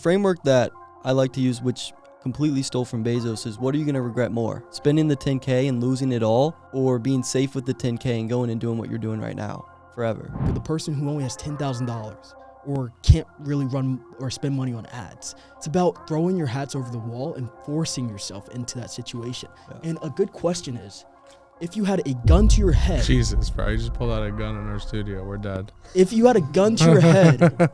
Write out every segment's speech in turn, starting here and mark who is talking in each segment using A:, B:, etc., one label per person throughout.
A: framework that I like to use, which completely stole from Bezos, is what are you going to regret more? Spending the 10K and losing it all, or being safe with the 10K and going and doing what you're doing right now forever?
B: For the person who only has $10,000 or can't really run or spend money on ads, it's about throwing your hats over the wall and forcing yourself into that situation. Yeah. And a good question is, if you had a gun to your head.
C: Jesus, bro, you just pulled out a gun in our studio. We're dead.
B: If you had a gun to your head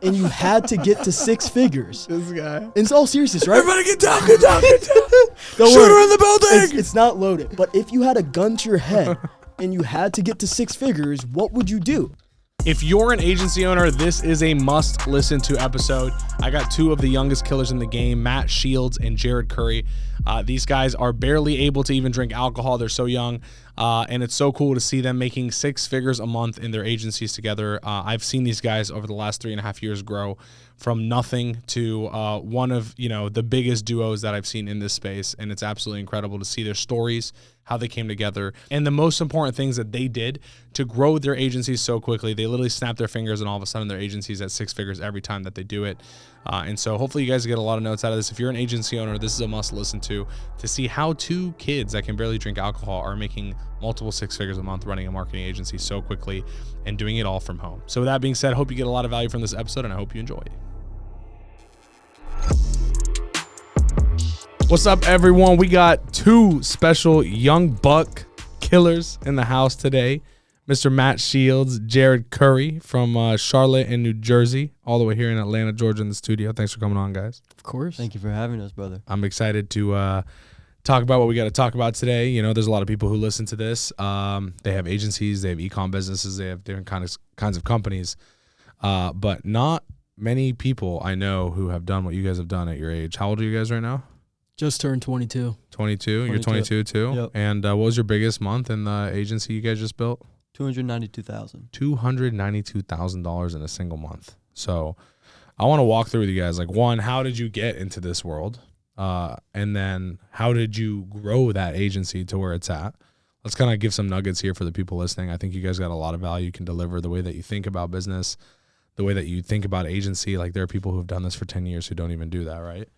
B: and you had to get to six figures.
C: This guy.
B: In all seriousness, right?
C: Everybody get down, get down, get down.
B: Don't
C: Shooter
B: worry.
C: in the building.
B: It's not loaded. But if you had a gun to your head and you had to get to six figures, what would you do?
C: If you're an agency owner, this is a must listen to episode. I got two of the youngest killers in the game, Matt Shields and Jared Curry. These guys are barely able to even drink alcohol. They're so young. And it's so cool to see them making six figures a month in their agencies together. I've seen these guys over the last 3.5 years grow from nothing to one of the biggest duos that I've seen in this space. And it's absolutely incredible to see their stories, how they came together, and the most important things that they did to grow their agencies so quickly. They literally snapped their fingers and all of a sudden their agency's at six figures every time that they do it. And so hopefully you guys get a lot of notes out of this. If you're an agency owner, this is a must listen to see how two kids that can barely drink alcohol are making multiple six figures a month running a marketing agency so quickly and doing it all from home. So with that being said, I hope you get a lot of value from this episode and I hope you enjoy it. What's up, everyone? We got two special young buck killers in the house today. Mr. Matt Shields, Jared Curry from Charlotte and New Jersey, all the way here in Atlanta, Georgia in the studio. Thanks for coming on, guys.
B: Of course.
A: Thank you for having us, brother.
C: I'm excited to talk about what we got to talk about today. There's a lot of people who listen to this. They have agencies, they have e-com businesses, they have different kinds of companies, but not many people I know who have done what you guys have done at your age. How old are you guys right now?
B: Just turned 22.
C: 22? You're 22 too?
A: Yep.
C: And what was your biggest month in the agency you guys just built?
A: $292,000.
C: $292,000 in a single month. So I want to walk through with you guys. Like, one, how did you get into this world? And then how did you grow that agency to where it's at? Let's kind of give some nuggets here for the people listening. I think you guys got a lot of value you can deliver, the way that you think about business, the way that you think about agency. Like, there are people who have done this for 10 years who don't even do that, right?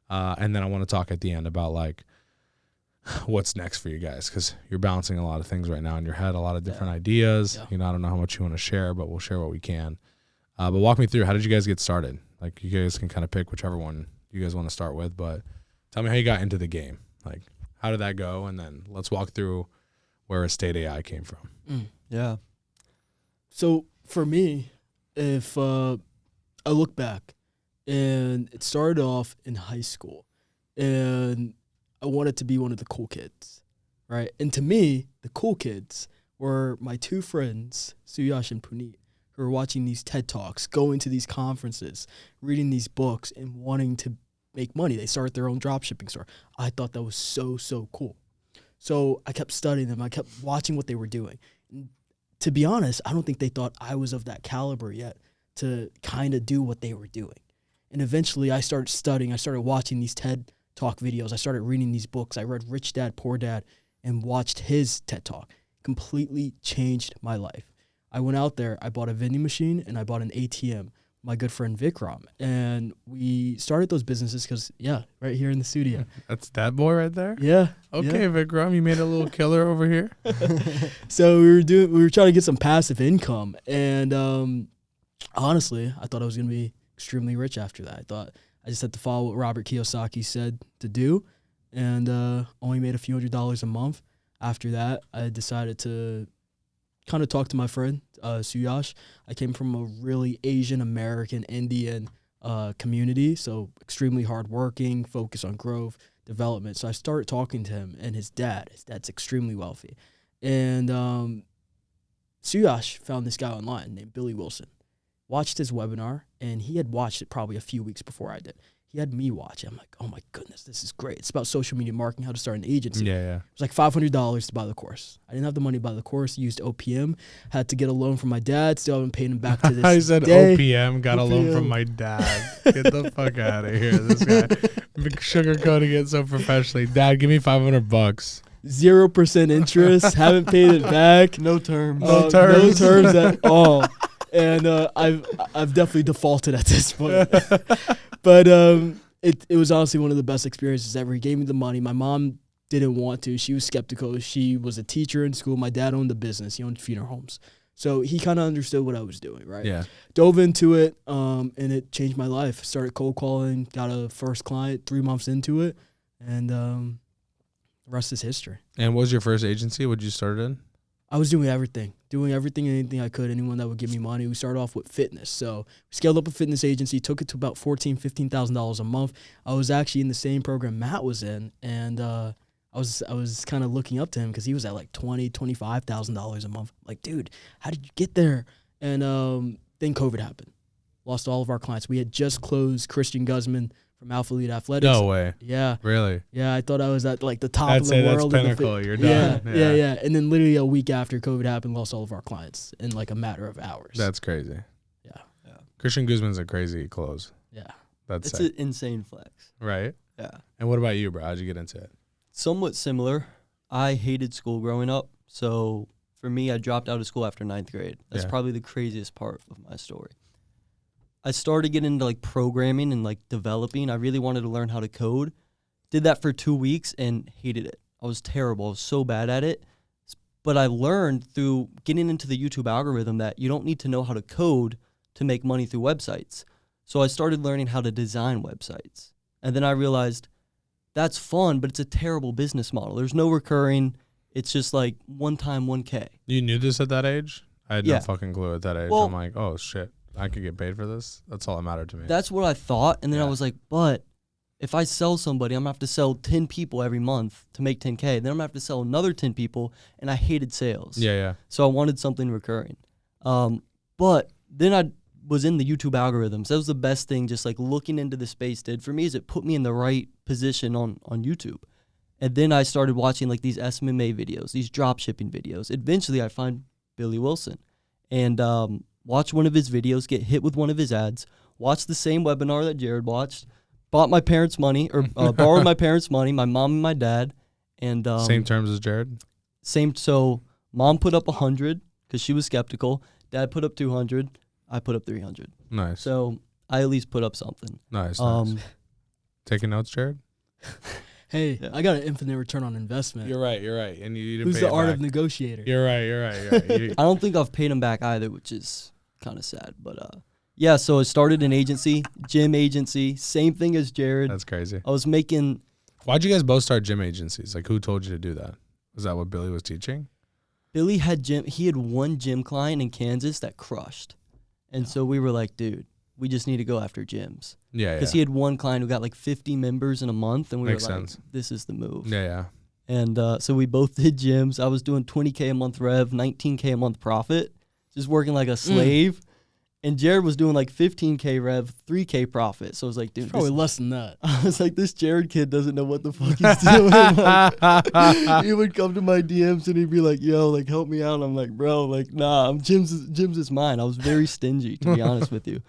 C: And then I want to talk at the end about like what's next for you guys, because you're balancing a lot of things right now in your head, a lot of different ideas. Yeah. I don't know how much you want to share, but we'll share what we can. But walk me through, how did you guys get started? Like, you guys can kind of pick whichever one you guys want to start with, but tell me how you got into the game. Like, how did that go? And then let's walk through where Estate AI came from.
A: Yeah.
B: So for me, if I look back, and it started off in high school, and I wanted to be one of the cool kids, right? And to me, the cool kids were my two friends, Suyash and Puneet, who were watching these TED Talks, going to these conferences, reading these books, and wanting to make money. They started their own dropshipping store. I thought that was so, so cool. So I kept studying them. I kept watching what they were doing. And to be honest, I don't think they thought I was of that caliber yet to kind of do what they were doing. And eventually I started studying. I started watching these TED Talk videos. I started reading these books. I read Rich Dad, Poor Dad and watched his TED Talk. Completely changed my life. I went out there, I bought a vending machine, and I bought an ATM. My good friend Vikram. And we started those businesses because, right here in the studio.
C: That's that boy right there?
B: Yeah.
C: Okay, yeah. Vikram, you made a little killer over here.
B: So we were trying to get some passive income. And honestly, I thought I was going to be extremely rich after that. I thought I just had to follow what Robert Kiyosaki said to do, and only made a few $100s a month. After that, I decided to kind of talk to my friend, Suyash. I came from a really Asian American Indian community, so extremely hardworking, focused on growth, development. So I started talking to him and his dad's extremely wealthy. And Suyash found this guy online named Billy Wilson. Watched his webinar, and he had watched it probably a few weeks before I did. He had me watch it. I'm like, oh my goodness, this is great. It's about social media marketing, how to start an agency.
C: Yeah.
B: It was like $500 to buy the course. I didn't have the money to buy the course, used OPM, had to get a loan from my dad, still haven't paid him back to this
C: I said
B: day.
C: OPM, got a loan from my dad. Get the fuck out of here. This guy sugarcoating it so professionally. Dad, give me $500.
B: 0% interest, haven't paid it back.
A: No terms.
B: No terms at all. and I've definitely defaulted at this point. But it was honestly one of the best experiences ever. He gave me the money. My mom didn't want to. She was skeptical. She was a teacher in school. My dad owned the business. He owned funeral homes. So he kind of understood what I was doing, right?
C: Yeah.
B: Dove into it, and it changed my life. Started cold calling, got a first client 3 months into it, and the rest is history.
C: And what was your first agency? What did you start in?
B: I was doing everything and anything I could, anyone that would give me money. We started off with fitness. So we scaled up a fitness agency, took it to about $15,000 a month. I was actually in the same program Matt was in, and I was kind of looking up to him because he was at like $25,000 a month. Like, dude, how did you get there? And then COVID happened. Lost all of our clients. We had just closed Christian Guzman from Alpha Elite Athletics.
C: No way.
B: Yeah.
C: Really?
B: Yeah, I thought I was at like the top
C: I'd
B: of
C: say
B: the world.
C: that's pinnacle. You're done.
B: Yeah. And then literally a week after COVID happened, lost all of our clients in like a matter of hours.
C: That's crazy.
B: Yeah.
C: Christian Guzman's a crazy close.
B: Yeah.
C: That's
A: It's an insane flex.
C: right.
A: Yeah.
C: And what about you, bro? How'd you get into it?
A: Somewhat similar. I hated school growing up. So for me, I dropped out of school after 9th grade. That's
C: Yeah.
A: probably the craziest part of my story. I started getting into like programming and like developing. I really wanted to learn how to code. Did that for 2 weeks and hated it. I was terrible. I was so bad at it. But I learned through getting into the YouTube algorithm that you don't need to know how to code to make money through websites. So I started learning how to design websites. And then I realized that's fun, but it's a terrible business model. There's no recurring. It's just like one time, 1K.
C: You knew this at that age? I had
A: Yeah.
C: no fucking clue at that age.
A: Well,
C: I'm like, oh shit, I could get paid for this. That's all that mattered to me.
A: That's what I thought. And then I
C: Yeah.
A: was like, but if I sell somebody, I'm going to have to sell 10 people every month to make 10K. Then I'm going to have to sell another 10 people. And I hated sales.
C: Yeah.
A: So I wanted something recurring. But then I was in the YouTube algorithms. That was the best thing, just like looking into the space did for me, is it put me in the right position on YouTube. And then I started watching like these SMMA videos, these drop shipping videos. Eventually I find Billy Wilson and watch one of his videos, get hit with one of his ads, watch the same webinar that Jared watched, bought my parents' money, or borrowed my parents' money, my mom and my dad. And
C: Same terms as Jared?
A: Same. So mom put up 100 because she was skeptical. Dad put up 200. I put up 300.
C: Nice.
A: So I at least put up something.
C: Nice. Taking notes, Jared?
B: Hey,
A: Yeah.
B: I got an infinite return on investment.
C: You're right. And you didn't
B: Who's
C: pay
B: the
C: it
B: art
C: back.
B: of negotiator?
C: You're right. You-
A: I don't think I've paid him back either, which is kind of sad. But yeah, so I started an agency, gym agency, same thing as Jared.
C: That's crazy.
A: I was making,
C: Why'd you guys both start gym agencies? Like, who told you to do that? Was that what Billy was teaching?
A: Billy had he had one gym client in Kansas that crushed. And so we were like, dude, we just need to go after gyms.
C: Yeah.
A: Because he had one client who got like 50 members in a month, and we
C: Makes
A: were like,
C: sense.
A: this is the move.
C: Yeah.
A: And so we both did gyms. I was doing 20K a month rev, 19K a month profit, just working like a slave. And Jared was doing like 15K rev, 3K profit. So I was like, dude,
B: Probably less than that.
A: I was like, this Jared kid doesn't know what the fuck he's doing. Like, he would come to my DMs and he'd be like, yo, like, help me out. I'm like, bro, like, nah, gyms is mine. I was very stingy, to be honest with you.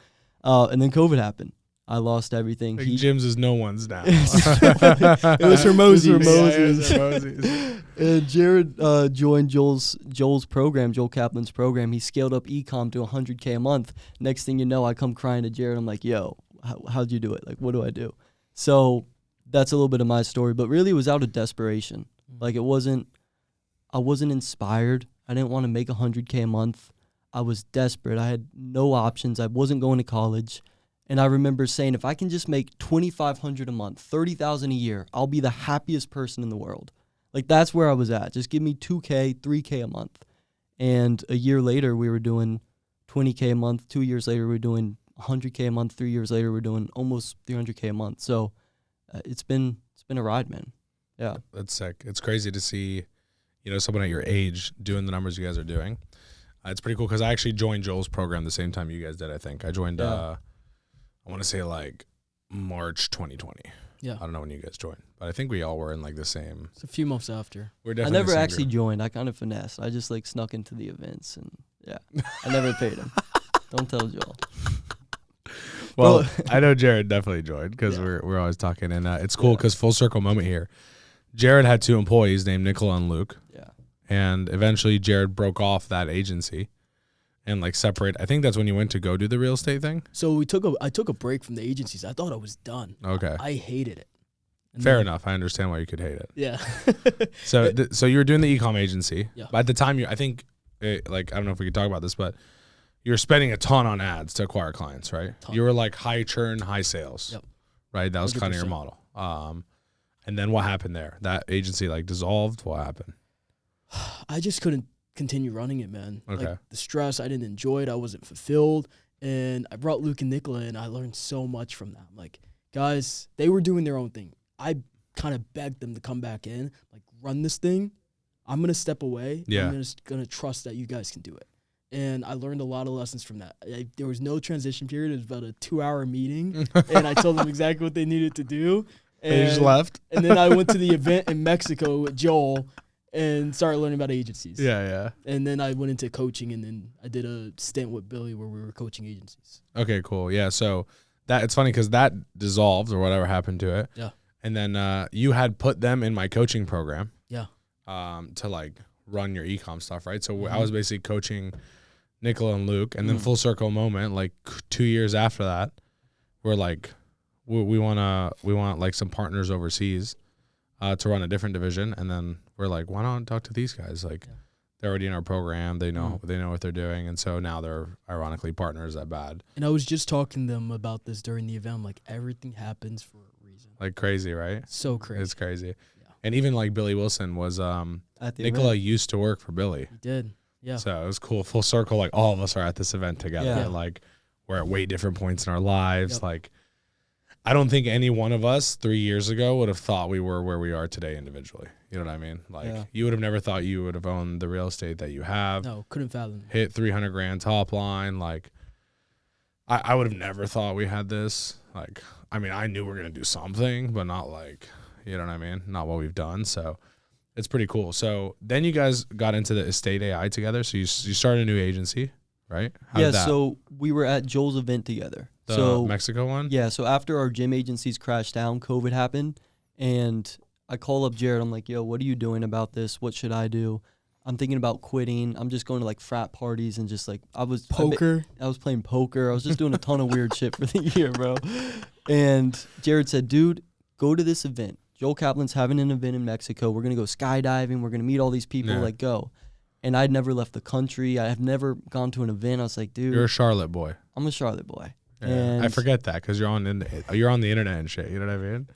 A: And then COVID happened. I lost everything.
C: Like, gyms is no one's now.
B: It was Hermosis.
A: It was
C: Hermosis.
A: Hermosis. And Jared joined Joel's program, Joel Kaplan's program. He scaled up e-com to 100K a month. Next thing you know, I come crying to Jared. I'm like, yo, how'd you do it? Like, what do I do? So that's a little bit of my story. But really, it was out of desperation. Like, I wasn't inspired. I didn't want to make 100K a month. I was desperate. I had no options. I wasn't going to college. And I remember saying, if I can just make $2,500 a month, $30,000 a year, I'll be the happiest person in the world. Like, that's where I was at. Just give me 2K, 3K a month. And a year later, we were doing 20K a month. 2 years later, we were doing 100K a month. 3 years later, we're doing almost 300K a month. So it's been a ride, man. Yeah.
C: That's sick. It's crazy to see, someone at your age doing the numbers you guys are doing. It's pretty cool because I actually joined Joel's program the same time you guys did, I think. I joined, I want to say like March 2020.
B: Yeah.
C: I don't know when you guys joined, but I think we all were in like the same.
B: It's a few months after.
C: We're
A: I
C: definitely
A: never
C: the same
A: actually
C: group.
A: joined. I kind of finessed. I just like snuck into the events and I never paid him. Don't tell Joel.
C: Well, I know Jared definitely joined because
A: Yeah.
C: we're always talking, and it's cool because full circle moment here. Jared had 2 employees named Nicola and Luke,
A: Yeah.
C: and eventually Jared broke off that agency and like separate. I think that's when you went to go do the real estate thing.
B: So I took a break from the agencies. I thought I was done.
C: Okay.
B: I hated it. And
C: Fair
B: then-
C: enough. I understand why you could hate it.
B: Yeah.
C: So so you were doing the e-com agency.
B: Yeah.
C: But at the time, I think, like, I don't know if we could talk about this, but you're spending a ton on ads to acquire clients, right?
B: Ton.
C: You were like high churn, high sales.
B: Yep.
C: Right? That was kind of your
B: 100%.
C: model. And then what happened there? That agency like dissolved. What happened?
B: I just couldn't continue running it, man.
C: Okay.
B: Like, the stress, I didn't enjoy it. I wasn't fulfilled. And I brought Luke and Nicola in. I learned so much from them. Like, guys, they were doing their own thing. I kind of begged them to come back in, like, run this thing. I'm going to step away.
C: Yeah.
B: I'm just going to trust that you guys can do it. And I learned a lot of lessons from that. There was no transition period. It was about a 2-hour meeting. And I told them exactly what they needed to do.
C: And you just left?
B: And then I went to the event in Mexico with Joel and started learning about agencies.
C: Yeah.
B: And then I went into coaching, and then I did a stint with Billy where we were coaching agencies.
C: Okay, cool. Yeah. So that it's funny because that dissolved or whatever happened to it.
B: Yeah.
C: And then you had put them in my coaching program.
B: Yeah.
C: To like run your ecom stuff, right? So I
B: Mhm.
C: was basically coaching Nicola and Luke, and then full circle moment, like 2 years after that, we're like, we want like some partners overseas to run a different division, and then we're like, why not talk to these guys? Like, they're already in our program, they know what they're doing, and so now they're ironically partners at Bad.
B: And I was just talking to them about this during the event. I'm like, everything happens for a reason.
C: Like crazy, right?
B: So crazy.
C: It's crazy.
B: Yeah.
C: And even like Billy Wilson was
A: At the
C: Nicola
A: event.
C: used to work for Billy.
B: He did. Yeah.
C: So it was cool. Full circle, like all of us are at this event together.
A: Yeah.
C: Like we're at way different points in our lives.
B: Yep.
C: Like I don't think any one of us 3 years ago would have thought we were where we are today individually. You know what I mean? Like
A: Yeah.
C: you would have never thought you would have owned the real estate that you have.
B: No, couldn't fathom.
C: Hit 300 grand top line. Like I would have never thought we had this. Like, I mean, I knew we were going to do something, but not like, you know what I mean? Not what we've done. So it's pretty cool. So then you guys got into the estate AI together. So you started a new agency, right? How
A: Yeah,
C: did that?
A: so we were at Joel's event together.
C: The
A: so
C: Mexico one?
A: yeah, so after our gym agencies crashed down, COVID happened, and I call up Jared. I'm like, yo, what are you doing about this? What should I do? I'm thinking about quitting. I'm just going to like frat parties and just like I was playing poker. I was just doing a ton of weird shit for the year, bro. And Jared said, dude, go to this event. Joel Kaplan's having an event in Mexico. We're going to go skydiving. We're going to meet all these people.
C: Yeah.
A: Like, go. And I'd never left the country. I have never gone to an event. I was like, dude,
C: You're a Charlotte boy.
A: I'm a Charlotte boy.
C: Yeah.
A: And
C: I forget that because you're on the internet and shit. You know what I mean?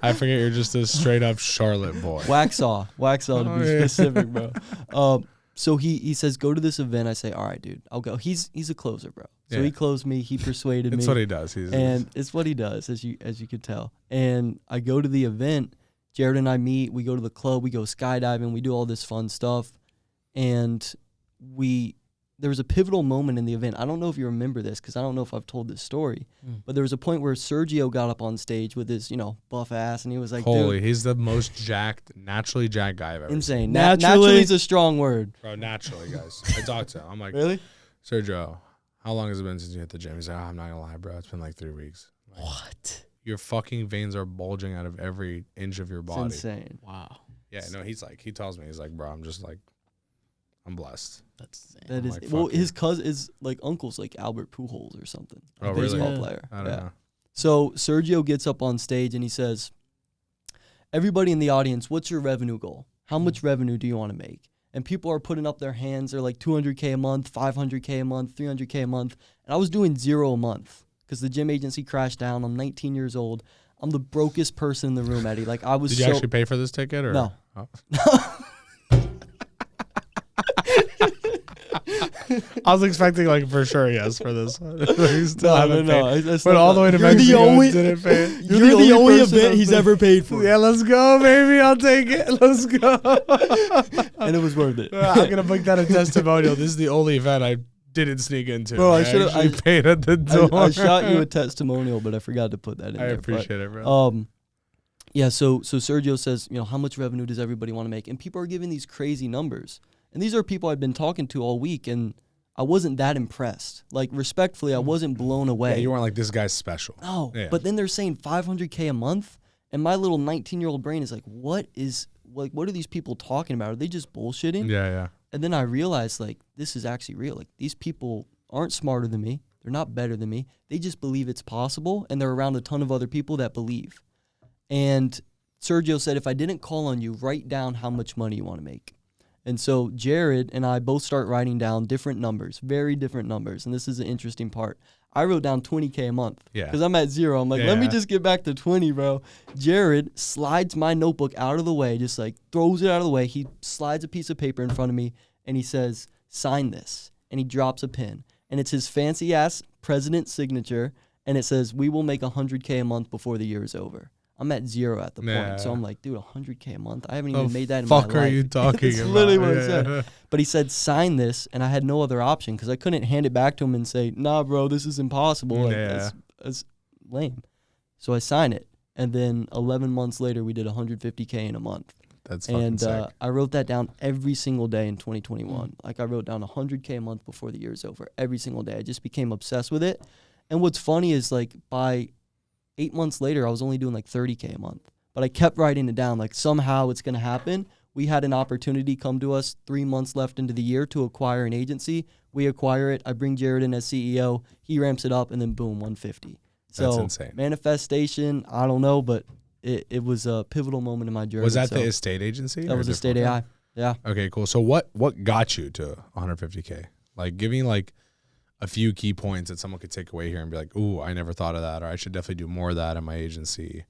C: I forget you're just a straight up Charlotte boy.
A: Waxhaw to be specific, bro. So he says, go to this event. I say, all right, dude, I'll go. He's a closer, bro. So
C: Yeah.
A: he closed me. He persuaded me.
C: It's what he does.
A: And it's what he does, as you could tell. And I go to the event. Jared and I meet. We go to the club. We go skydiving. We do all this fun stuff. And there was a pivotal moment in the event. I don't know if you remember this because I don't know if I've told this story. But there was a point where Sergio got up on stage with his, buff ass, and he was like,
C: holy,
A: dude,
C: he's the most naturally jacked guy I've ever seen.
A: insane.
B: Naturally?
A: Naturally is a strong word.
C: Bro, naturally, guys. I talked to him. I'm like,
A: Really?
C: Sergio, how long has it been since you hit the gym? He's like, I'm not gonna lie, bro. It's been like 3 weeks. Like,
B: What?
C: your fucking veins are bulging out of every inch of your
A: It's
C: body.
A: insane.
B: Wow.
C: Yeah, no, he tells me, he's like, bro, I'm blessed.
B: That's insane.
A: That
C: I'm
A: is
C: like,
A: well.
C: fuck
A: his cousin is like uncle's like Albert Pujols or something.
C: Oh,
A: a
C: really?
A: baseball
B: Yeah.
A: player.
C: I don't know.
A: So Sergio gets up on stage and he says, everybody in the audience, what's your revenue goal? How much revenue do you want to make? And people are putting up their hands. They're like 200K a month, 500K a month, 300K a month. And I was doing 0 a month because the gym agency crashed down. I'm 19 years old. I'm the brokest person in the room, Eddie. Like I was
C: Did you actually pay for this ticket or
A: No.
C: Oh. I was expecting like for sure yes for this one. You still haven't paid. Went all the way to
B: You're the
C: Mexico
B: only-
C: and didn't pay.
B: You're the only
A: person
B: event
A: I've
B: he's
A: been-
B: ever paid for.
C: Yeah, let's go, baby. I'll take it. Let's go.
A: And it was worth it.
C: I'm gonna book that a testimonial. This is the only event I didn't sneak into.
A: Bro, I should've-
C: actually paid at the door.
A: I shot you a testimonial, but I forgot to put that in
C: I
A: there.
C: appreciate it, bro.
A: Yeah, so Sergio says, how much revenue does everybody want to make? And people are giving these crazy numbers. And these are people I've been talking to all week, and I wasn't that impressed. Like, respectfully, I wasn't blown away.
C: Yeah, you weren't like, this guy's special.
A: No,
C: Yeah.
A: but then they're saying 500K a month, and my little 19-year-old brain is like, what are these people talking about? Are they just bullshitting?
C: Yeah.
A: And then I realized, like, this is actually real. Like, these people aren't smarter than me. They're not better than me. They just believe it's possible, and they're around a ton of other people that believe. And Sergio said, if I didn't call on you, write down how much money you want to make. And so Jared and I both start writing down different numbers, very different numbers. And this is an interesting part. I wrote down $20K a month because I'm at 0. I'm like, let me just get back to 20, bro. Jared slides my notebook out of the way, just like throws it out of the way. He slides a piece of paper in front of me and he says, sign this. And he drops a pen. And it's his fancy ass president's signature. And it says, we will make $100K a month before the year is over. I'm at 0 at the point. So I'm like, dude, $100K a month? I haven't even made that in my life.
C: Fuck are you talking
A: That's
C: about?
A: literally what he said. But he said, sign this, and I had no other option because I couldn't hand it back to him and say, nah, bro, this is impossible. Like, that's lame. So I signed it, and then 11 months later, we did $150K in a month.
C: That's fucking sick.
A: I wrote that down every single day in 2021. Like, I wrote down $100K a month before the year is over, every single day. I just became obsessed with it. And what's funny is, like, by 8 months later, I was only doing like $30K a month. But I kept writing it down, like somehow it's going to happen. We had an opportunity come to us 3 months left into the year to acquire an agency. We acquire it. I bring Jared in as CEO. He ramps it up, and then boom, 150. So
C: that's insane.
A: Manifestation, I don't know, but it was a pivotal moment in my journey.
C: Was that the estate agency?
A: That was Estate AI. Yeah.
C: Okay, cool. So what got you to 150K? Like, give me like a few key points that someone could take away here and be like, ooh, I never thought of that, or I should definitely do more of that in my agency.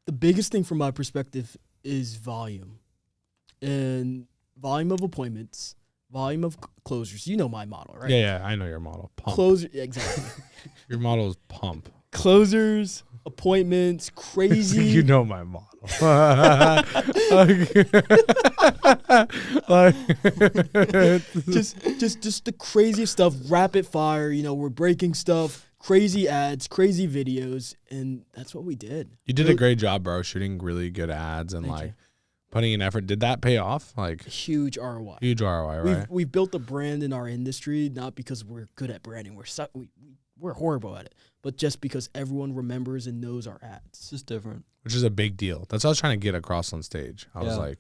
B: The biggest thing from my perspective is volume. And volume of appointments, volume of closers. You know my model, right?
C: Yeah, I know your model. Pump.
B: Exactly.
C: Your model is pump.
B: Closers, appointments, crazy.
C: You know my model.
B: just the craziest stuff, rapid fire. You know, we're breaking stuff, crazy ads, crazy videos, and that's what we did.
C: You did a great job, bro, shooting really good ads and like putting in effort. Did that pay off? Like
B: huge ROI.
C: Huge ROI, right?
B: We've built a brand in our industry, not because we're good at branding. We're horrible at it, but just because everyone remembers and knows our ads.
A: It's just different.
C: Which is a big deal. That's what I was trying to get across on stage. I was like,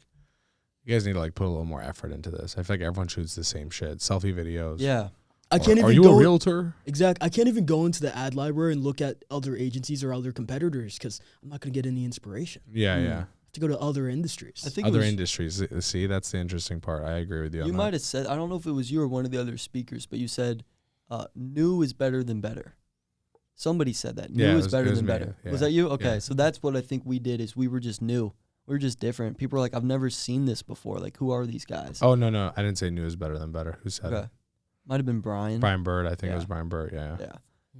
C: you guys need to like put a little more effort into this. I feel like everyone shoots the same shit. Selfie videos.
A: Yeah.
C: Are you a realtor?
B: Exactly. I can't even go into the ad library and look at other agencies or other competitors because I'm not going to get any inspiration.
C: Yeah, yeah.
B: I have to go to other industries.
A: I think
C: other industries. See, that's the interesting part. I agree with you on that.
A: You might have said, I don't know if it was you or one of the other speakers, but you said new is better than better. Somebody said that. New is better than better. Yeah. Was that you? Okay, so that's what I think we did is we were just new. We were just different. People were like, I've never seen this before. Like, who are these guys?
C: Oh, no. I didn't say new is better than better. Who said it?
A: Might have been Brian.
C: Brian Bird. I think it was Brian Bird, yeah.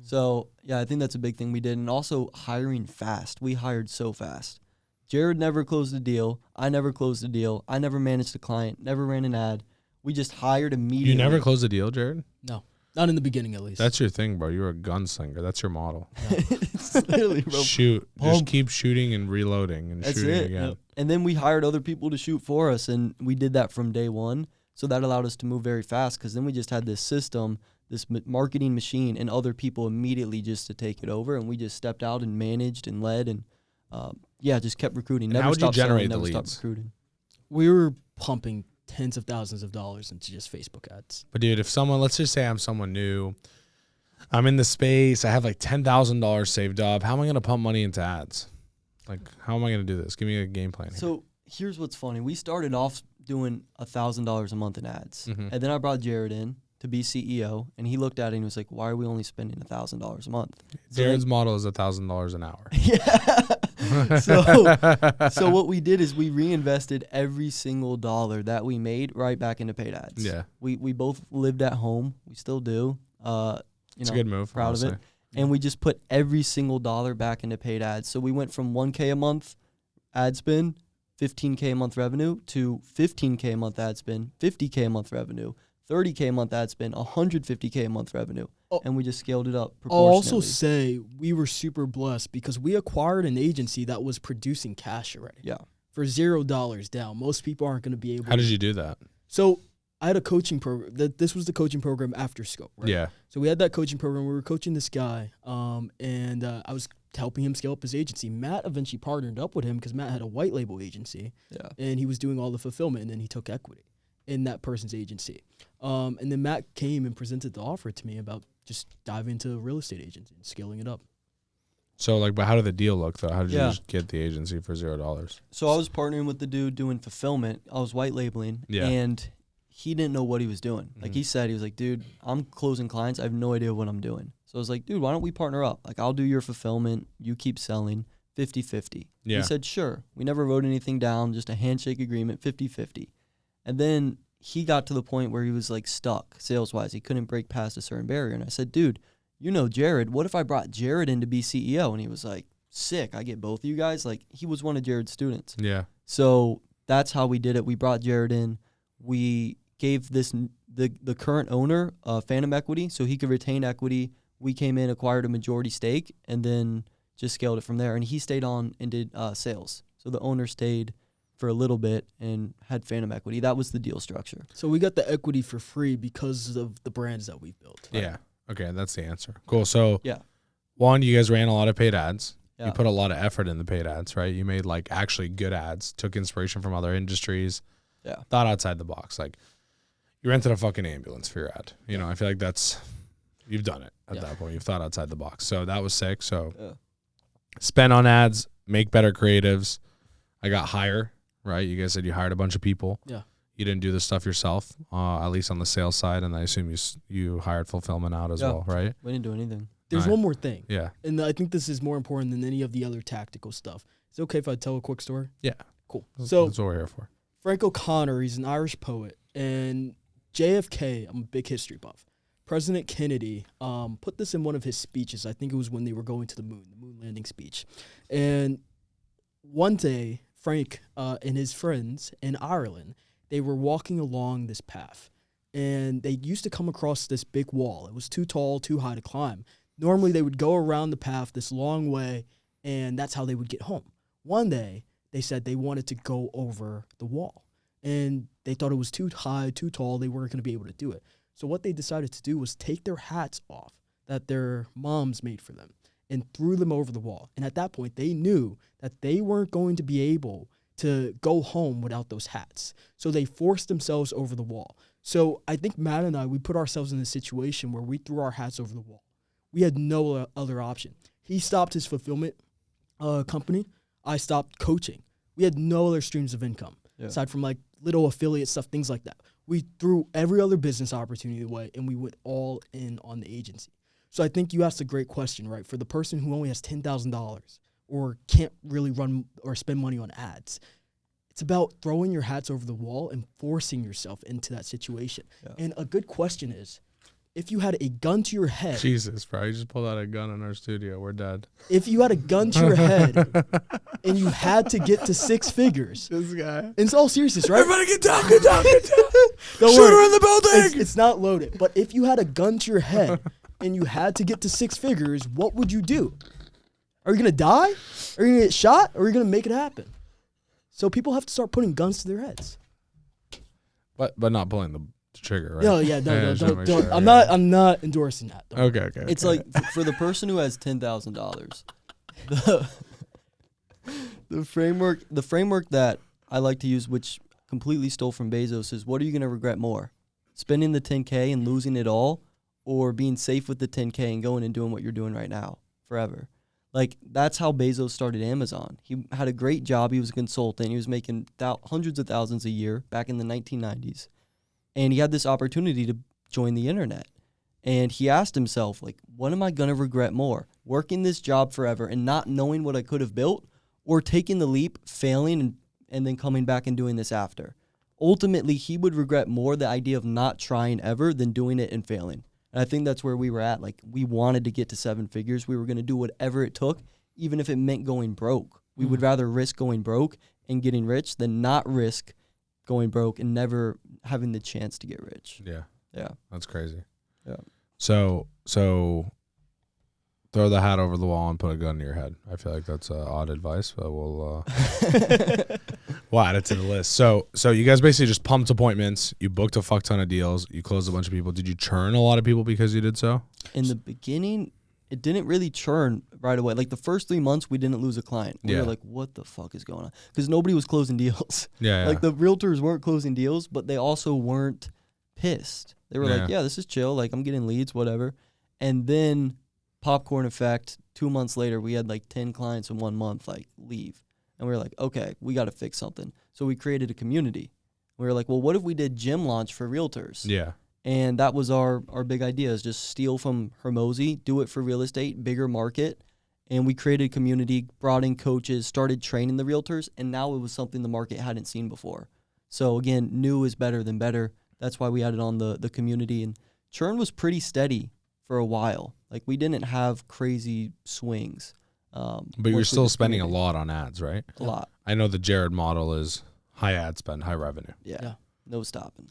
A: So, yeah, I think that's a big thing we did. And also hiring fast. We hired so fast. Jared never closed a deal. I never closed a deal. I never managed a client. Never ran an ad. We just hired immediately.
C: You never closed a deal, Jared?
B: No. Not in the beginning, at least.
C: That's your thing, bro. You're a gunslinger. That's your model.
A: It's literally, bro.
C: Shoot. Just keep shooting and reloading and shooting again.
A: Yep. And then we hired other people to shoot for us, and we did that from day one. So that allowed us to move very fast because then we just had this system, this marketing machine, and other people immediately just to take it over. And we just stepped out and managed and led and, just kept recruiting.
C: Never stopped selling, never stopped
A: recruiting.
B: We were pumping tens of thousands of dollars into just Facebook ads.
C: But dude, if someone, let's just say I'm someone new, I'm in the space, I have like $10,000 saved up, how am I going to pump money into ads? Like, how am I going to do this? Give me a game plan here.
A: So here's what's funny. We started off doing $1,000 a month in ads. And then I brought Jared in to be CEO, and he looked at it and he was like, why are we only spending $1,000 a month?
C: Jared's model is $1,000 an hour.
A: So what we did is we reinvested every single dollar that we made right back into paid ads.
C: Yeah.
A: We both lived at home. We still do.
C: It's a good move.
A: Proud honestly. Of it. And we just put every single dollar back into paid ads. So we went from $1K a month ad spend, $15K a month revenue, to $15K a month ad spend, $50K a month revenue, $30K a month ad spend, $150K a month revenue. And we just scaled it up proportionally.
B: I'll also say we were super blessed because we acquired an agency that was producing cash already.
A: Yeah.
B: For $0 down. Most people aren't going to be able
C: How did you do that?
B: So I had a coaching program. This was the coaching program after Scope, right?
C: Yeah.
B: So we had that coaching program. We were coaching this guy, and I was helping him scale up his agency. Matt eventually partnered up with him because Matt had a white label agency.
A: Yeah.
B: And he was doing all the fulfillment, and then he took equity. in that person's agency. And then Matt came and presented the offer to me about just diving into a real estate agency and scaling it up.
C: So, like, but how did the deal look, though? How did you
A: Yeah.
C: just get the agency for $0?
A: So I was partnering with the dude doing fulfillment. I was white labeling,
C: Yeah.
A: and he didn't know what he was doing. Like he said, he was like, dude, I'm closing clients. I have no idea what I'm doing. So I was like, dude, why don't we partner up? Like, I'll do your fulfillment. You keep selling 50-50.
C: Yeah.
A: He said, sure. We never wrote anything down, just a handshake agreement, 50-50. And then he got to the point where he was like stuck sales-wise. He couldn't break past a certain barrier. And I said, dude, you know Jared. What if I brought Jared in to be CEO? And he was like, sick. I get both of you guys. Like, he was one of Jared's students.
C: Yeah.
A: So that's how we did it. We brought Jared in. We gave the current owner phantom equity so he could retain equity. We came in, acquired a majority stake, and then just scaled it from there. And he stayed on and did sales. So the owner stayed for a little bit and had phantom equity. That was the deal structure.
B: So we got the equity for free because of the brands that we've built.
C: Yeah. Okay, that's the answer. Cool. So,
A: Yeah.
C: one, you guys ran a lot of paid ads.
A: Yeah.
C: You put a lot of effort in the paid ads, right? You made, like, actually good ads, took inspiration from other industries.
A: Yeah.
C: Thought outside the box. Like, you rented a fucking ambulance for your ad. You know, I feel like you've done it at that point. You've thought outside the box. So that was sick. So spend on ads, make better creatives. I got hire, right? You guys said you hired a bunch of people.
B: Yeah.
C: You didn't do this stuff yourself, at least on the sales side, and I assume you hired fulfillment out as well, right?
A: We didn't do anything.
B: There's
C: All right.
B: one more thing.
C: Yeah.
B: And I think this is more important than any of the other tactical stuff. Is it okay if I tell a quick story?
C: Yeah.
B: Cool.
C: That's
B: So
C: what we're here for.
B: Frank O'Connor, he's an Irish poet, and JFK, I'm a big history buff. President Kennedy put this in one of his speeches. I think it was when they were going to the moon landing speech. And one day, Frank and his friends in Ireland, they were walking along this path, and they used to come across this big wall. It was too tall, too high to climb. Normally, they would go around the path this long way, and that's how they would get home. One day, they said they wanted to go over the wall, and they thought it was too high, too tall. They weren't going to be able to do it. So what they decided to do was take their hats off that their moms made for them and threw them over the wall. And at that point, they knew that they weren't going to be able to go home without those hats. So they forced themselves over the wall. So I think Matt and I, we put ourselves in a situation where we threw our hats over the wall. We had no other option. He stopped his fulfillment company. I stopped coaching. We had no other streams of income aside from like little affiliate stuff, things like that. We threw every other business opportunity away, and we went all in on the agency. So I think you asked a great question, right? For the person who only has $10,000 or can't really run or spend money on ads, it's about throwing your hats over the wall and forcing yourself into that situation. Yeah. And a good question is, if you had a gun to your head.
C: Jesus, bro. You just pulled out a gun in our studio. We're dead.
B: If you had a gun to your head and you had to get to six figures.
C: This guy.
B: In all seriousness, right?
C: Everybody get down, get down, get down.
B: Don't
C: Shooter
B: worry.
C: in the building.
B: It's not loaded. But if you had a gun to your head and you had to get to six figures, what would you do? Are you going to die? Are you going to get shot? Or are you going to make it happen? So people have to start putting guns to their heads.
C: But not pulling the trigger, right?
B: No, don't.
C: Sure,
B: I'm not endorsing that.
C: Okay.
A: It's like for the person who has $10,000, the framework that I like to use, which completely stole from Bezos, is what are you going to regret more? Spending the $10K and losing it all, or being safe with the $10K and going and doing what you're doing right now forever? Like, that's how Bezos started Amazon. He had a great job. He was a consultant. He was making hundreds of thousands a year back in the 1990s. And he had this opportunity to join the internet. And he asked himself, like, what am I going to regret more? Working this job forever and not knowing what I could have built, or taking the leap, failing, and then coming back and doing this after? Ultimately, he would regret more the idea of not trying ever than doing it and failing. And I think that's where we were at. Like, we wanted to get to seven figures. We were going to do whatever it took, even if it meant going broke. We would rather risk going broke and getting rich than not risk going broke and never having the chance to get rich.
C: Yeah. That's crazy.
A: Yeah.
C: So throw the hat over the wall and put a gun to your head. I feel like that's odd advice, but we'll add it to the list. So you guys basically just pumped appointments. You booked a fuck ton of deals. You closed a bunch of people. Did you churn a lot of people because you did so?
A: In the beginning, it didn't really churn right away. Like the first 3 months, we didn't lose a client. We were like, what the fuck is going on? Because nobody was closing deals.
C: Yeah.
A: Like the realtors weren't closing deals, but they also weren't pissed. They were like, yeah, this is chill. Like I'm getting leads, whatever. And then popcorn effect, 2 months later, we had like 10 clients in 1 month, like leave. And we were like, okay, we got to fix something. So we created a community. We were like, well, what if we did gym launch for realtors?
C: Yeah.
A: And that was our big idea, is just steal from Hermosi, do it for real estate, bigger market. And we created a community, brought in coaches, started training the realtors, and now it was something the market hadn't seen before. So again, new is better than better. That's why we added on the community. And churn was pretty steady for a while. Like we didn't have crazy swings.
C: But you're still spending a lot on ads, right?
A: A lot.
C: I know the Jared model is high ad spend, high revenue.
A: Yeah. No stopping.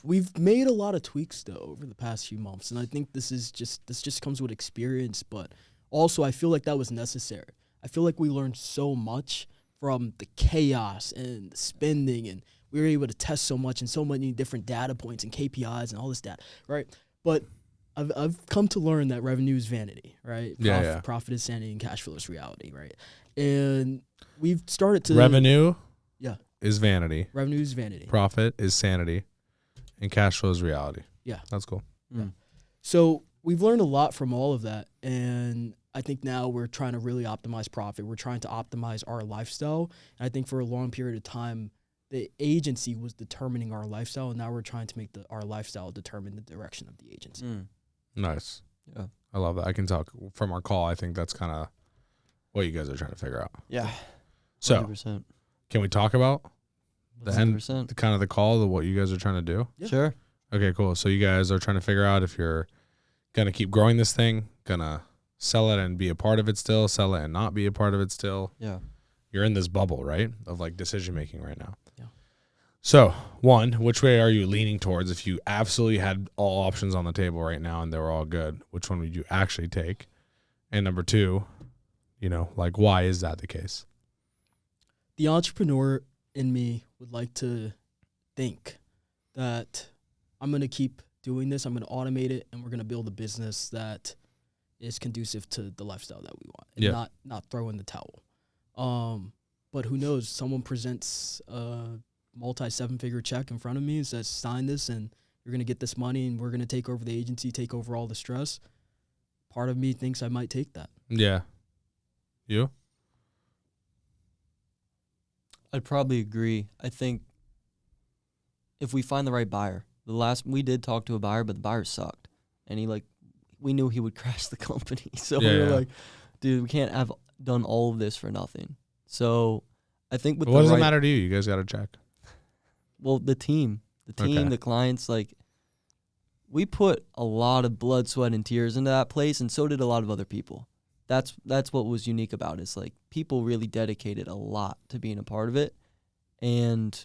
B: We've made a lot of tweaks though over the past few months, and I think this just comes with experience, but also I feel like that was necessary. I feel like we learned so much from the chaos and the spending, and we were able to test so much and so many different data points and KPIs and all this data, right? But I've come to learn that revenue is vanity, right? Profit is sanity and cash flow is reality, right? And we've started to
C: revenue.
B: Yeah.
C: Is vanity.
B: Revenue is vanity.
C: Profit is sanity, and cash flow is reality.
B: Yeah.
C: That's cool.
B: Yeah. So we've learned a lot from all of that, and I think now we're trying to really optimize profit. We're trying to optimize our lifestyle, and I think for a long period of time, the agency was determining our lifestyle, and now we're trying to make our lifestyle determine the direction of the agency.
C: Nice.
A: Yeah.
C: I love that. I can tell from our call, I think that's kind of what you guys are trying to figure out.
A: Yeah.
C: So
A: 100%.
C: Can we talk about the end,
A: 100%.
C: the kind of the call of what you guys are trying to do?
B: Yeah.
A: Sure.
C: Okay, cool. So you guys are trying to figure out if you're going to keep growing this thing, going to sell it and be a part of it still, sell it and not be a part of it still.
A: Yeah.
C: You're in this bubble, right, of like decision making right now.
B: Yeah.
C: So, one, which way are you leaning towards? If you absolutely had all options on the table right now and they were all good, which one would you actually take? And number two, like why is that the case?
B: The entrepreneur in me would like to think that I'm going to keep doing this, I'm going to automate it, and we're going to build a business that is conducive to the lifestyle that we want, and not throw in the towel. But who knows? Someone presents a multi-7-figure check in front of me and says, sign this, and you're going to get this money, and we're going to take over the agency, take over all the stress. Part of me thinks I might take that.
C: Yeah. You?
A: I'd probably agree. I think if we find the right buyer, we did talk to a buyer, but the buyer sucked. And we knew he would crash the company. So we were like, dude, we can't have done all of this for nothing. So I think with
C: what does it matter to you? You guys got to check.
A: Well, the team,
C: Okay.
A: the clients, we put a lot of blood, sweat, and tears into that place, and so did a lot of other people. That's what was unique about it. It's like people really dedicated a lot to being a part of it, and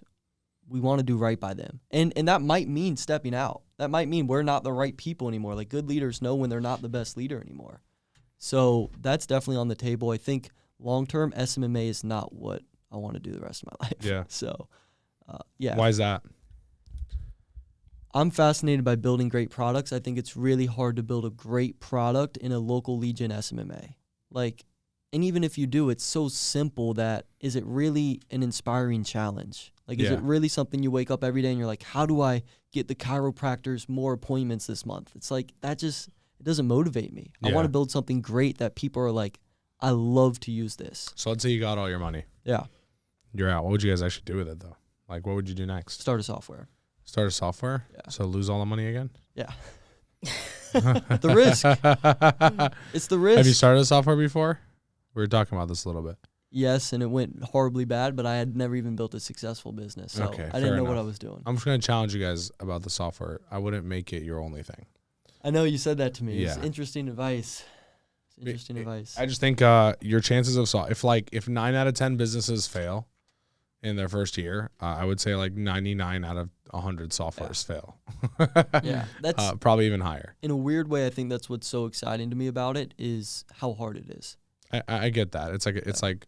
A: we want to do right by them. And that might mean stepping out. That might mean we're not the right people anymore. Like good leaders know when they're not the best leader anymore. So that's definitely on the table. I think long-term SMMA is not what I want to do the rest of my life.
C: Yeah.
A: So, yeah.
C: Why is that?
A: I'm fascinated by building great products. I think it's really hard to build a great product in a local Legion SMMA. And even if you do, it's so simple that is it really an inspiring challenge? Is it really something you wake up every day and you're like, how do I get the chiropractors more appointments this month? It's like, it doesn't motivate me. I want to build something great that people are like, I love to use this.
C: So let's say you got all your money.
A: Yeah.
C: You're out. What would you guys actually do with it though? What would you do next?
A: Start a software.
C: Start a software?
A: Yeah.
C: So lose all the money again?
A: Yeah. The risk. It's the risk.
C: Have you started a software before? We were talking about this a little bit.
A: Yes, and it went horribly bad, but I had never even built a successful business, so
C: Okay,
A: I didn't know
C: fair
A: what I
C: enough.
A: was doing.
C: I'm just going to challenge you guys about the software. I wouldn't make it your only thing.
A: I know you said that to me. It's
C: Yeah.
A: interesting advice. It's interesting advice.
C: I just think your chances of if 9 out of 10 businesses fail in their first year, I would say 99 out of 100 softwares fail.
A: Yeah, that's
C: probably even higher.
A: in a weird way. I think that's what's so exciting to me about it is how hard it is.
C: I get that. It's like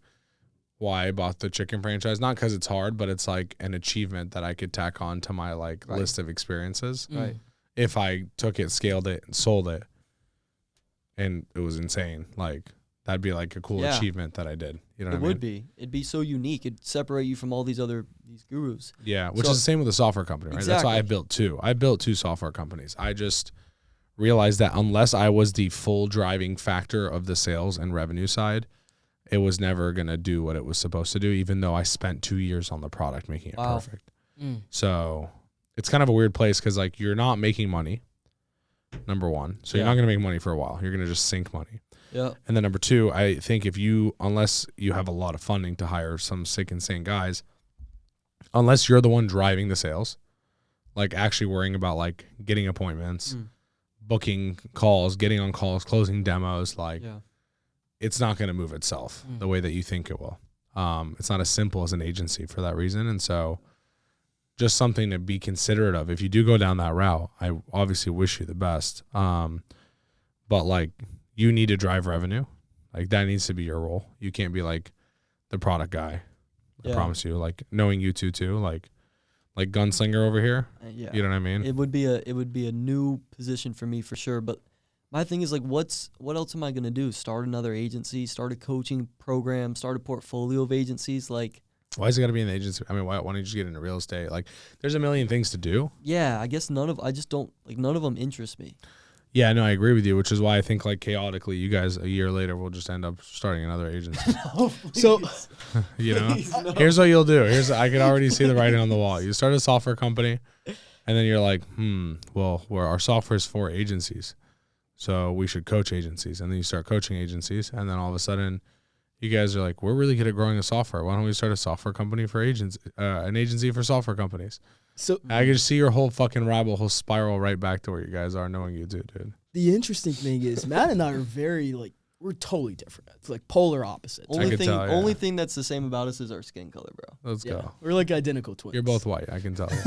C: why I bought the chicken franchise, not because it's hard, but it's like an achievement that I could tack on to my list of experiences.
A: Right.
C: If I took it, scaled it, and sold it, and it was insane. Like that'd be like a cool achievement that I did. You know what I mean?
A: It would be. It'd be so unique. It'd separate you from all these gurus.
C: Yeah, which is the same with a software company, right? That's why I built two. I built two software companies. I just realized that unless I was the full driving factor of the sales and revenue side, it was never going to do what it was supposed to do, even though I spent 2 years on the product making it perfect. So it's kind of a weird place because like you're not making money, number one. So you're not going to make money for a while. You're going to just sink money.
A: Yeah.
C: And then number two, I think unless you have a lot of funding to hire some sick, insane guys, unless you're the one driving the sales, like actually worrying about like getting appointments, booking calls, getting on calls, closing demos, like it's not going to move itself the way that you think it will. It's not as simple as an agency for that reason. And so just something to be considerate of. If you do go down that route, I obviously wish you the best. But like you need to drive revenue. Like that needs to be your role. You can't be like the product guy. I promise you, like knowing you two too, like gunslinger over here. You know what I mean?
A: It would be a new position for me for sure. But my thing is like, what else am I gonna do? Start another agency? Start a coaching program? Start a portfolio of agencies? Like,
C: why is it got to be an agency? I mean, why don't you just get into real estate? Like, there's a million things to do.
A: Yeah, I guess none of them interest me.
C: Yeah, no, I agree with you, which is why I think like chaotically, you guys a year later will just end up starting another agency.
B: So,
C: you know, here's what you'll do. I can already see the writing on the wall. You start a software company, and then you're like, well, our software is for agencies, so we should coach agencies. And then you start coaching agencies, and then all of a sudden, you guys are like, we're really good at growing a software. Why don't we start a software company for agents, an agency for software companies? So I can see your whole fucking rabbit hole spiral right back to where you guys are, knowing you do, dude.
B: The interesting thing is, Matt and I are very like, we're totally different. It's like polar opposites.
A: Only thing that's the same about us is our skin color, bro.
C: Let's go.
B: We're like identical twins.
C: You're both white, I can tell you.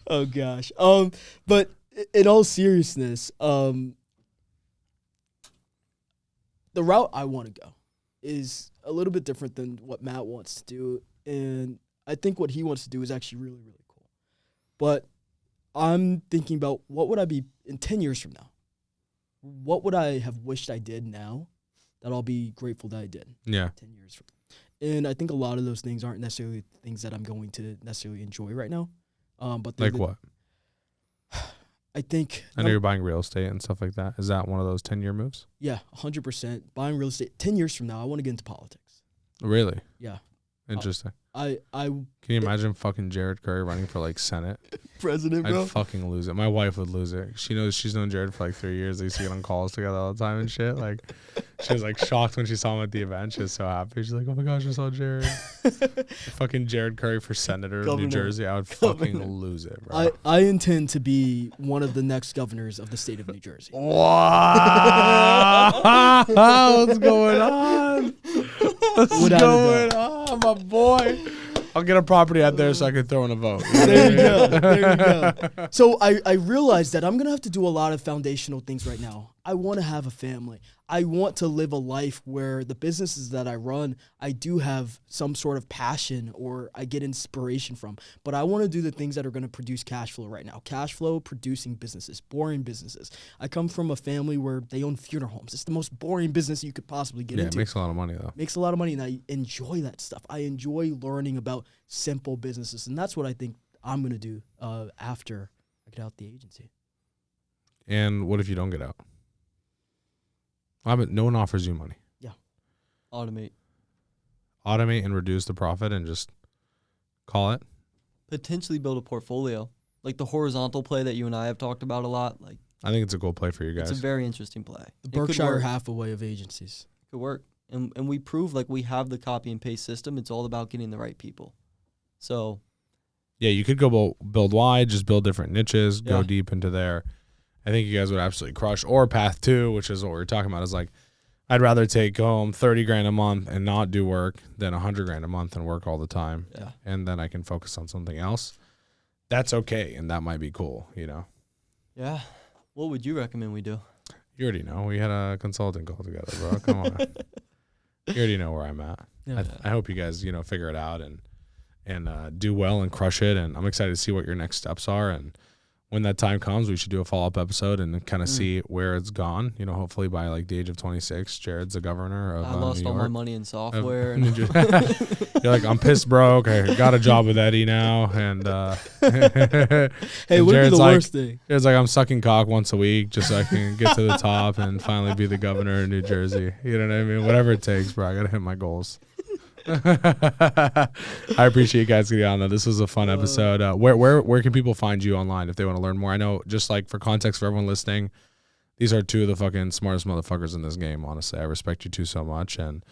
B: Oh gosh. But in all seriousness, the route I want to go is a little bit different than what Matt wants to do. And I think what he wants to do is actually really, really cool. But I'm thinking about what would I be in 10 years from now? What would I have wished I did now that I'll be grateful that I did?
C: Yeah.
B: 10 years from now. And I think a lot of those things aren't necessarily things that I'm going to necessarily enjoy right now. But
C: like what?
B: I think
C: I know you're buying real estate and stuff like that. Is that one of those 10-year moves?
B: Yeah, 100%. Buying real estate. 10 years from now, I want to get into politics.
C: Really?
B: Yeah.
C: Interesting.
B: Can
C: you imagine fucking Jared Curry running for like Senate?
A: President, bro?
C: I'd fucking lose it. My wife would lose it. She's known Jared for like 3 years. They used to get on calls together all the time and shit. Like, she was like shocked when she saw him at the event. She was so happy. She's like, oh my gosh, I saw Jared. Fucking Jared Curry for senator of New Jersey. I would fucking lose it, bro.
B: I intend to be one of the next governors of the state of New Jersey.
C: Wow. What's going on? What's going on, my boy? I'll get a property out there so I can throw in a vote.
B: There you go. There you go. So I realized that I'm going to have to do a lot of foundational things right now. I want to have a family. I want to live a life where the businesses that I run, I do have some sort of passion or I get inspiration from. But I want to do the things that are going to produce cash flow right now. Cash flow producing businesses, boring businesses. I come from a family where they own funeral homes. It's the most boring business you could possibly get into.
C: Yeah, it makes a lot of money, though.
B: Makes a lot of money, and I enjoy that stuff. I enjoy learning about simple businesses, and that's what I think I'm going to do after I get out the agency.
C: And what if you don't get out? No one offers you money.
A: Yeah. Automate
C: And reduce the profit and just call it.
A: Potentially build a portfolio. Like the horizontal play that you and I have talked about a lot. Like,
C: I think it's a cool play for you guys.
A: It's a very interesting play.
B: The Berkshire Hathaway of agencies.
A: It could work. And we prove like we have the copy and paste system. It's all about getting the right people. So.
C: Yeah, you could go build wide, just build different niches, go deep into there. I think you guys would absolutely crush. Or path 2, which is what we're talking about, is like, I'd rather take home $30,000 a month and not do work than $100,000 a month and work all the time.
A: Yeah.
C: And then I can focus on something else. That's okay, and that might be cool, you know?
A: Yeah. What would you recommend we do?
C: You already know. We had a consulting call together, bro. Come on. You already know where I'm at.
B: Yeah.
C: I hope you guys, figure it out and and do well and crush it. And I'm excited to see what your next steps are. And when that time comes, we should do a follow-up episode and kind of see where it's gone. You know, hopefully by like the age of 26, Jared's the governor of
A: I lost
C: New
A: all
C: York.
A: my money in software.
C: You're like, I'm pissed broke. I got a job with Eddie now. And
B: Hey,
C: and
B: what would be
C: Jared's
B: the
C: like,
B: worst thing?
C: Jared's like, I'm sucking cock once a week just so I can get to the top and finally be the governor of New Jersey. You know what I mean? Whatever it takes, bro. I got to hit my goals. I appreciate you guys getting on though. This was a fun episode. Where can people find you online if they want to learn more? I know, just like for context for everyone listening, these are two of the fucking smartest motherfuckers in this game. Honestly, I respect you two so much. And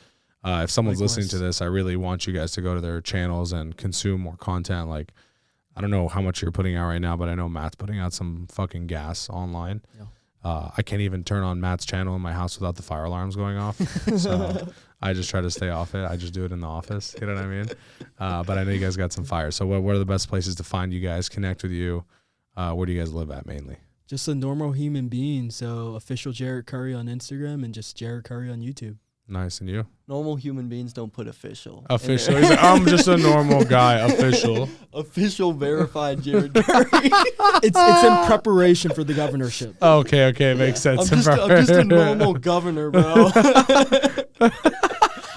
C: if someone's listening to this, I really want you guys to go to their channels and consume more content. Like, I don't know how much you're putting out right now, but I know Matt's putting out some fucking gas online.
B: Yeah.
C: I can't even turn on Matt's channel in my house without the fire alarms going off. So I just try to stay off it. I just do it in the office. You know what I mean? But I know you guys got some fire. So what are the best places to find you guys, connect with you? Where do you guys live at mainly?
B: Just a normal human being. So official Jared Curry on Instagram and just Jared Curry on YouTube.
C: Nice. And you?
A: Normal human beings don't put official.
C: Official. He's like, I'm just a normal guy. Official.
A: Official verified Jared Curry.
B: It's in preparation for the governorship.
C: Okay. Makes sense.
A: I'm just a normal governor, bro.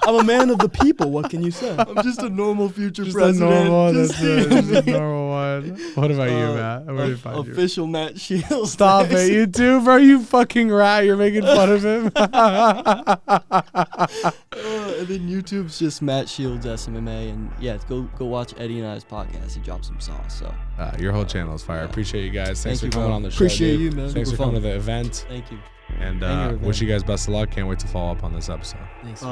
B: I'm a man of the people. What can you say?
A: I'm just a normal future
C: Just
A: president.
C: a normal.
A: Just
C: That's a normal one. What about you, Matt? Where do you find you?
A: Official Matt Shields.
C: Stop it, you too, bro. You fucking rat. You're making fun of him.
A: And then YouTube's just Matt Shields SMMA, and yeah, go watch Eddie and I's podcast. He dropped some sauce. So
C: Your whole channel is fire. I appreciate you guys. Thanks
A: Thank
C: for
A: you,
C: coming
A: bro.
C: on the show.
B: Appreciate
C: dude.
B: you, man.
C: Thanks
B: Super
C: for coming
B: fun.
C: to the event.
A: thank you.
C: And
A: Thank you,
C: wish you guys best of luck. Can't wait to follow up on this episode.
B: Thanks.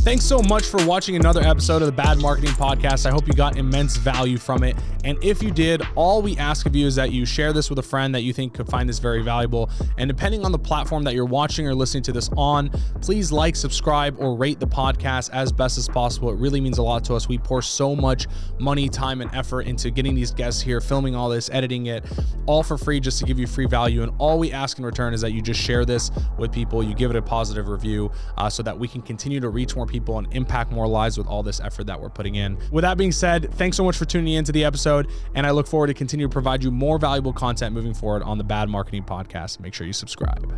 C: Thanks so much for watching another episode of the Bad Marketing Podcast. I hope you got immense value from it. And if you did, all we ask of you is that you share this with a friend that you think could find this very valuable. And depending on the platform that you're watching or listening to this on, please like, subscribe, or rate the podcast as best as possible. It really means a lot to us. We pour so much money, time, and effort into getting these guests here, filming all this, editing it, all for free, just to give you free value. And all we ask in return is that you just share this with people. You give it a positive review so that we can continue to reach more people and impact more lives with all this effort that we're putting in. With that being said, thanks so much for tuning into the episode, and I look forward to continue to provide you more valuable content moving forward on the Bad Marketing Podcast. Make sure you subscribe.